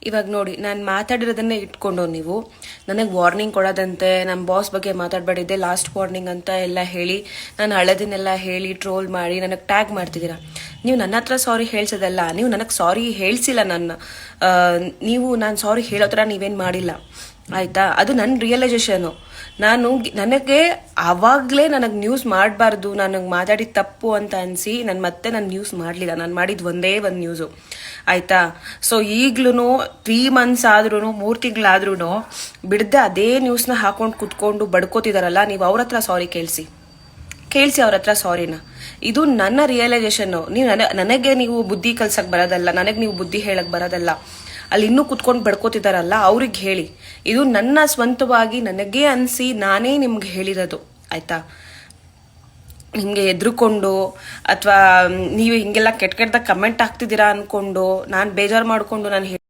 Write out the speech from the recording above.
ಇವಾಗ ನೋಡಿ, ನಾನು ಮಾತಾಡಿರೋದನ್ನೇ ಇಟ್ಕೊಂಡು ನೀವು ನನಗೆ ವಾರ್ನಿಂಗ್ ಕೊಡೋದಂತೆ, ನಮ್ಮ ಬಾಸ್ ಬಗ್ಗೆ ಮಾತಾಡಬೇಡಿದ್ದೆ ಲಾಸ್ಟ್ ವಾರ್ನಿಂಗ್ ಅಂತ ಎಲ್ಲ ಹೇಳಿ, ನಾನು ಹಳದಿನೆಲ್ಲ ಹೇಳಿ ಟ್ರೋಲ್ ಮಾಡಿ ನನಗೆ ಟ್ಯಾಗ್ ಮಾಡ್ತಿದ್ದೀರಾ. ನೀವು ನನ್ನ ಹತ್ರ ಸಾರಿ ಹೇಳ್ಸೋದಲ್ಲ, ನೀವು ನನಗೆ ಸಾರಿ ಹೇಳ್ಸಿಲ್ಲ. ನೀವು ನಾನು ಸಾರಿ ಹೇಳೋ ಥರ ನೀವೇನು ಮಾಡಿಲ್ಲ ಆಯಿತಾ. ಅದು ನನ್ನ ರಿಯಲೈಸೇಷನು. ನನಗೆ ಆವಾಗಲೇ ನನಗೆ ನ್ಯೂಸ್ ಮಾಡಬಾರ್ದು, ನನಗೆ ಮಾತಾಡಿದ ತಪ್ಪು ಅಂತ ಅನಿಸಿ ನಾನು ನ್ಯೂಸ್ ಮಾಡಲಿಲ್ಲ. ನಾನು ಮಾಡಿದ್ದು ಒಂದೇ ಒಂದು ನ್ಯೂಸು ಆಯಿತಾ. ಸೊ ಈಗ್ಲೂ 3 months ಆದ್ರೂ 3 ತಿಂಗಳಾದ್ರೂ ಬಿಡದೆ ಅದೇ ನ್ಯೂಸ್ನ ಹಾಕೊಂಡು ಕುತ್ಕೊಂಡು ಬಡ್ಕೋತಿದಾರಲ್ಲ, ನೀವು ಅವ್ರ ಹತ್ರ ಸಾರಿ ಕೇಳಿಸಿ ಅವ್ರ ಹತ್ರ ಸಾರಿನ. ಇದು ನನ್ನ ರಿಯಲೈಸೇಷನ್ನು. ನನಗೆ ನೀವು ಬುದ್ಧಿ ಕಲ್ಸಕ್ಕೆ ಬರೋದಲ್ಲ, ನನಗೆ ನೀವು ಬುದ್ಧಿ ಹೇಳಕ್ ಬರೋದಲ್ಲ. ಅಲ್ಲಿ ಇನ್ನೂ ಕುತ್ಕೊಂಡು ಬಡ್ಕೋತಿದಾರಲ್ಲ ಅವ್ರಿಗೆ ಹೇಳಿ. ಇದು ನನ್ನ ಸ್ವಂತವಾಗಿ ನನಗೆ ಅನಿಸಿ ನಾನೇ ನಿಮ್ಗೆ ಹೇಳಿರೋದು ಆಯ್ತಾ. ನಿಮಗೆ ಎದ್ರುಕೊಂಡು ಅಥವಾ ನೀವು ಹಿಂಗೆಲ್ಲ ಕೆಟ್ಟದಾಗ ಕಮೆಂಟ್ ಹಾಕ್ತಿದ್ದೀರಾ ಅನ್ಕೊಂಡು ನಾನು ಬೇಜಾರು ಮಾಡ್ಕೊಂಡು ನಾನು